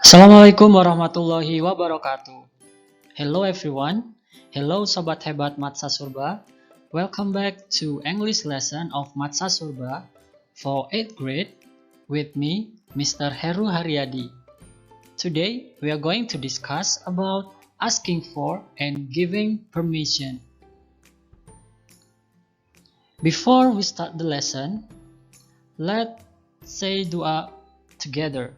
Assalamualaikum warahmatullahi wabarakatuh. Hello everyone. Hello Sobat Hebat Matsa Surba. Welcome back to English lesson of Matsa Surba for 8th grade with me, Mr. Heru Haryadi. Today we are going to discuss about asking for and giving permission. Before we start the lesson, let's say dua together.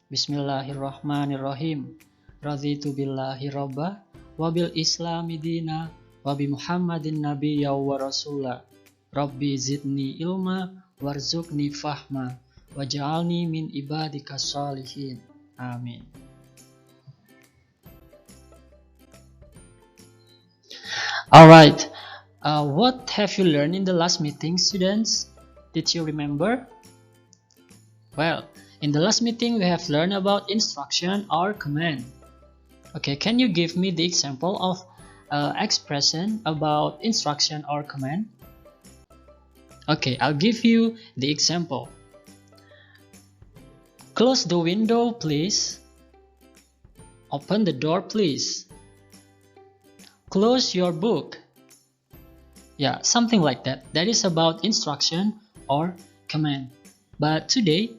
Bismillahirrahmanirrahim. Raditu billahi robba, wabil islami dina, wabi muhammadin nabiyya wa rasula. Rabbi zidni ilma, warzuqni fahma, waj'alni min ibadika shalihin. Amin. Alright, what have you learned in the last meeting, students? Did you remember? Well, in the last meeting we have learned about instruction or command. Okay, can you give me the example of expression about instruction or command? Okay, I'll give you the example. Close the window, please. Open the door, please. Close your book. Yeah, something like that. That is about instruction or command. But today,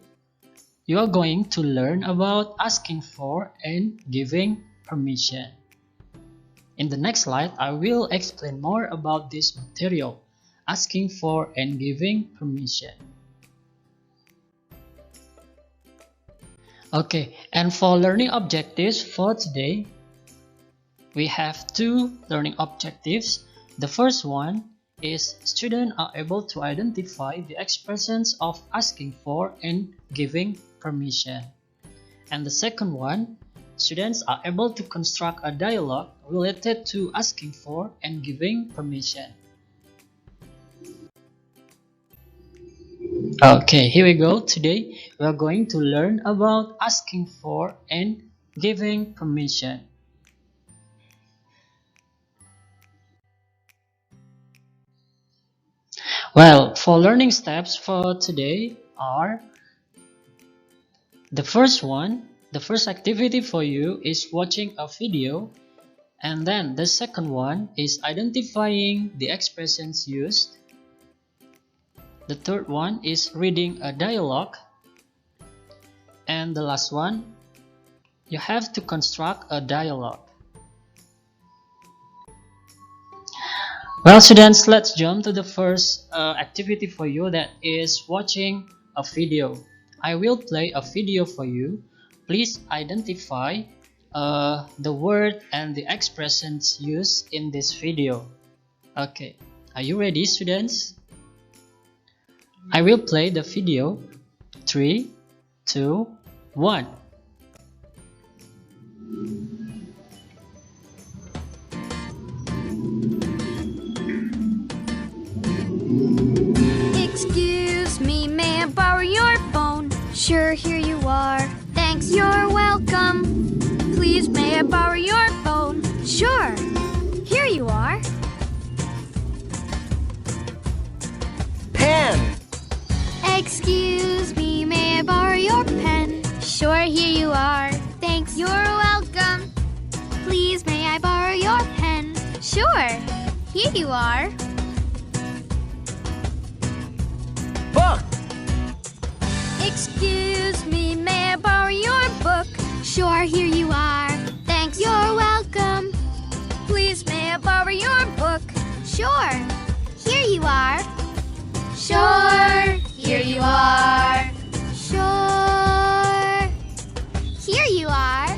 you are going to learn about asking for and giving permission. In the next slide, I will explain more about this material, asking for and giving permission. Okay, and for learning objectives for today, we have two learning objectives. The first one is students are able to identify the expressions of asking for and giving permission. And the second one, students are able to construct a dialogue related to asking for and giving permission. Okay, here we go. Today we are going to learn about asking for and giving permission. Well, for learning steps for today are the first activity for you is watching a video, and then the second one is identifying the expressions used. The third one is reading a dialogue, and the last one, you have to construct a dialogue. Well, students, let's jump to the first activity for you, that is watching a video. I will play a video for you. Please identify the word and the expressions used in this video. Okay, are you ready, students? I will play the video. 3, 2, 1. Excuse me, may I borrow your phone? Sure, here you are. Thanks, you're welcome. Please, may I borrow your phone? Sure, here you are. Pen. Excuse me, may I borrow your pen? Sure, here you are. Thanks, you're welcome. Please, may I borrow your pen? Sure, here you are. Book. Excuse me, may I borrow your book? Sure, here you are. Thanks, you're welcome. Please, may I borrow your book? Sure, here you are. Sure, here you are. Sure, here you are.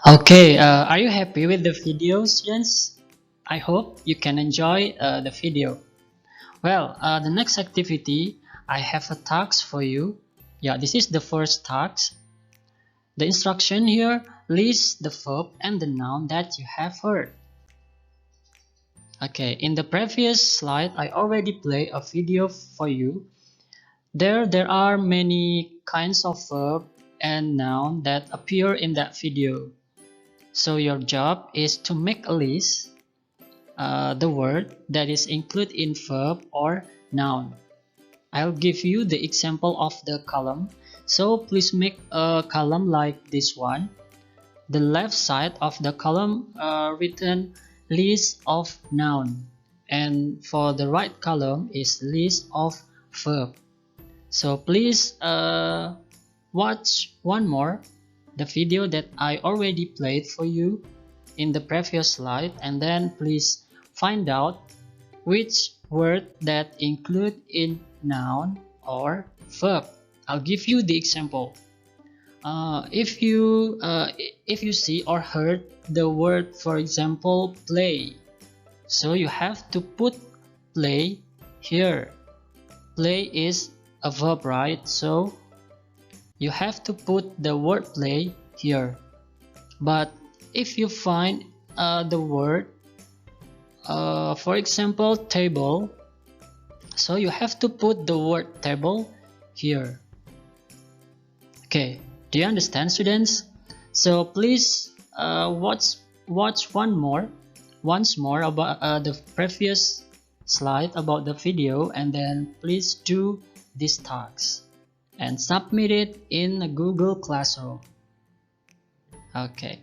Okay, are you happy with the video, students? I hope you can enjoy the video. Well, the next activity, I have a task for you. Yeah, this is the first task. The instruction here lists the verb and the noun that you have heard. Okay, in the previous slide, I already played a video for you. There are many kinds of verb and noun that appear in that video. So your job is to make a list the word that is included in verb or noun. I'll give you the example of the column. So please make a column like this one. The left side of the column written list of noun, and for the right column is list of verb. So please watch one more the video that I already played for you in the previous slide, and then please find out which word that include in noun or verb. I'll give you the example. If you see or heard the word, for example, play, so you have to put play here. Play is a verb, right? So you have to put the word play here. But if you find the word, for example, table, so you have to put the word table here. Okay, do you understand, students? So please watch once more about the previous slide about the video, and then please do these tasks and submit it in a Google Classroom. Okay.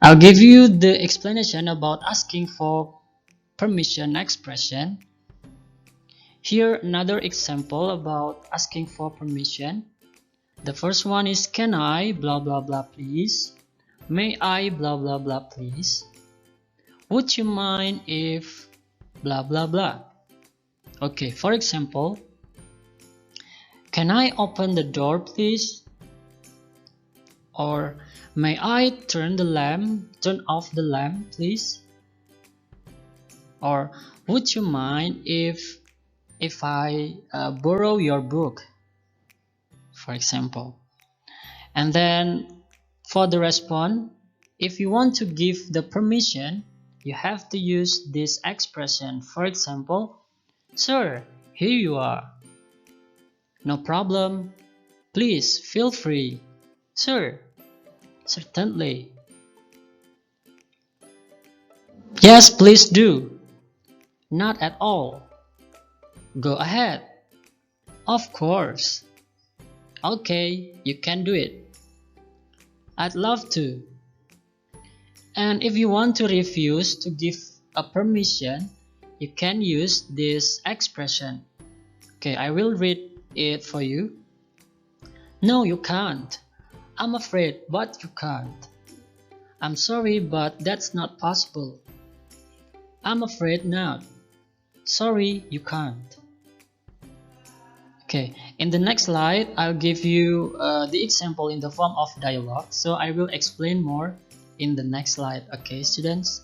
I'll give you the explanation about asking for permission expression. Here another example about asking for permission. The first one is, can I blah blah blah please? May I blah blah blah please? Would you mind if blah blah blah? Okay, for example, can I open the door please? Or may I turn off the lamp please? Or would you mind if I borrow your book, for example? And then for the response, if you want to give the permission, you have to use this expression. For example, sir, here you are. No problem. Please feel free. Sir, certainly. Yes, please do. Not at all. Go ahead. Of course. Okay, you can do it. I'd love to. And if you want to refuse to give a permission, you can use this expression. Okay, I will read it for you. No, you can't. I'm afraid, but you can't. I'm sorry, but that's not possible. I'm afraid not. Sorry, you can't. Okay, in the next slide, I'll give you the example in the form of dialogue. So I will explain more in the next slide. Okay, students?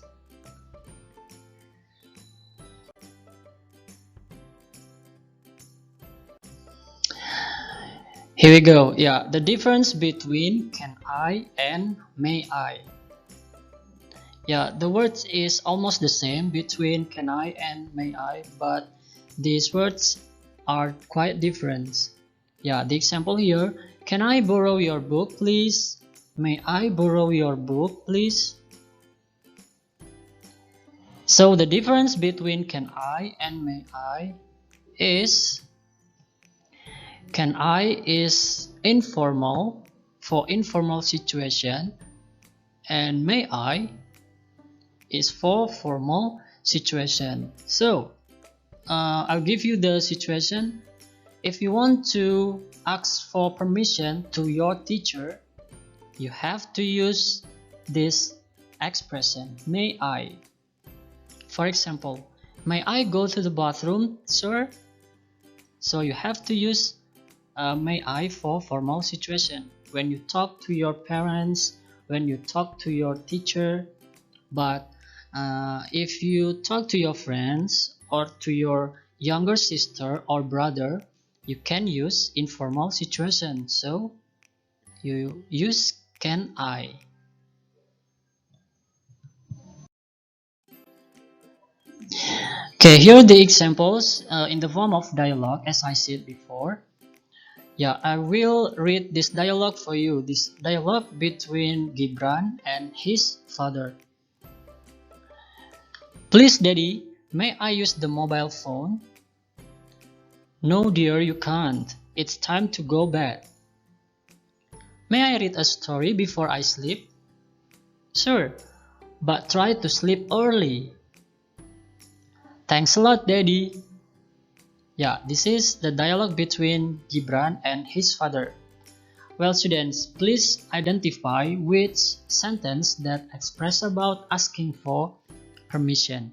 Here we go. Yeah, the difference between can I and may I. Yeah, the words is almost the same between can I and may I, but these words are quite different. Yeah, the example here, can I borrow your book please? May I borrow your book please? So the difference between can I and may I is, can I is informal, for informal situation, and may I is for formal situation. So I'll give you the situation. If you want to ask for permission to your teacher, you have to use this expression, may I. For example, may I go to the bathroom, sir? So you have to use may I for formal situation when you talk to your parents, when you talk to your teacher. But if you talk to your friends or to your younger sister or brother, you can use informal situation. So you use can I. Okay, here are the examples in the form of dialogue, as I said before. Yeah, I will read this dialogue for you. This dialogue between Gibran and his father. Please, Daddy, may I use the mobile phone? No, dear, you can't. It's time to go bed. May I read a story before I sleep? Sure, but try to sleep early. Thanks a lot, Daddy. Yeah, this is the dialogue between Gibran and his father. Well, students, please identify which sentence that express about asking for permission.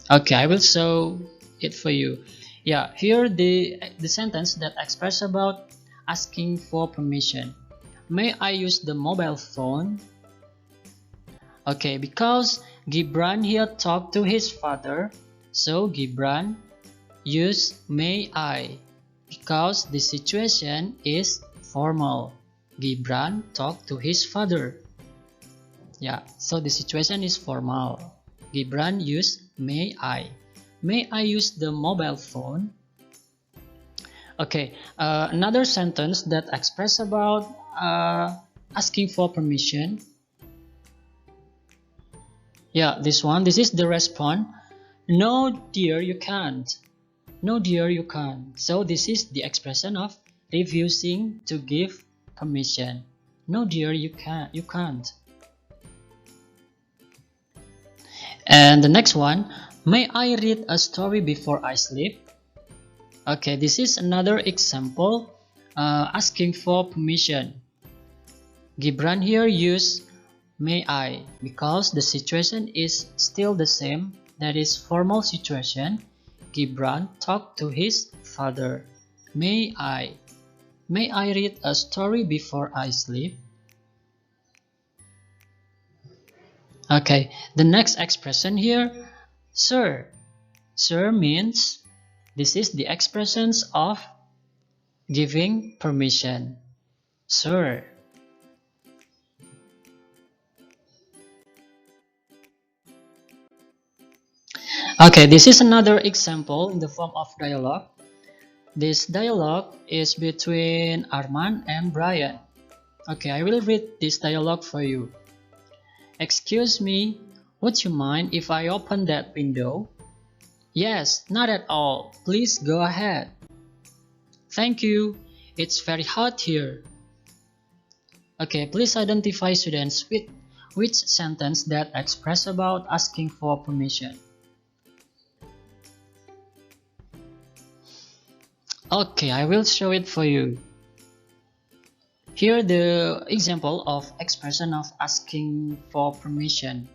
Okay, I will show it for you. Yeah, here the sentence that express about asking for permission. May I use the mobile phone? Okay, because Gibran here talked to his father, so Gibran use may I, because the situation is formal. Gibran talked to his father. Yeah, so the situation is formal. Gibran use may I. May I use the mobile phone? Okay, another sentence that express about asking for permission. Yeah, this one. This is the response. No, dear, you can't. No, dear, you can't. So this is the expression of refusing to give permission. No, dear, you can't. You can't. And the next one. May I read a story before I sleep? Okay, this is another example asking for permission. Gibran here used may I because the situation is still the same, that is formal situation. Gibran talked to his father. May I read a story before I sleep? Okay, the next expression here, sir. Sir means this is the expressions of giving permission. Sir. Okay, this is another example in the form of dialogue. This dialogue is between Arman and Brian. Okay, I will read this dialogue for you. Excuse me, would you mind if I open that window? Yes, not at all. Please go ahead. Thank you. It's very hot here. Okay, please identify, students, with which sentence that express about asking for permission. Okay, I will show it for you. Here the example of expression of asking for permission.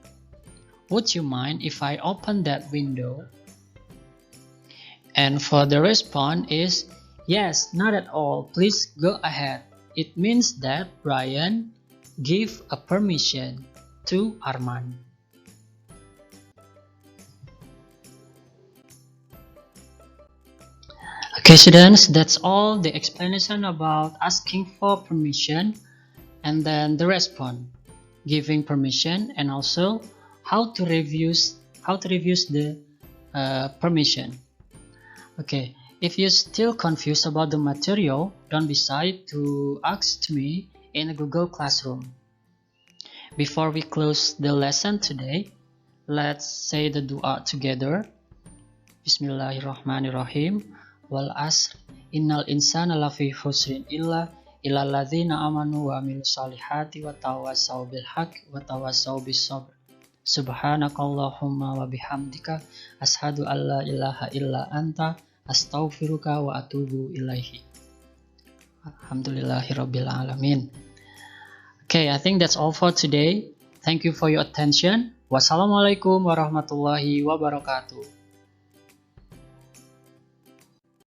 Would you mind if I open that window? And for the response is yes, not at all. Please go ahead. It means that Brian give a permission to Arman. Okay, students, that's all the explanation about asking for permission, and then the response, giving permission, and also how to refuse the permission. Okay, if you're still confused about the material, don't be shy to ask to me in a Google Classroom. Before we close the lesson today, let's say the dua together. Bismillahirrahmanirrahim. Wal asr innal insana lafi khusrin illa ladzina amanu wa amilus solihati wa tawassaw bil haqqi wa tawassaw bis sabr. Subhanakallahumma wa bihamdika ashhadu an la ilaha illa anta astaghfiruka wa atubu ilaihi. Alhamdulillahirabbil alamin. Okay, I think that's all for today. Thank you for your attention. Wassalamualaikum warahmatullahi wabarakatuh.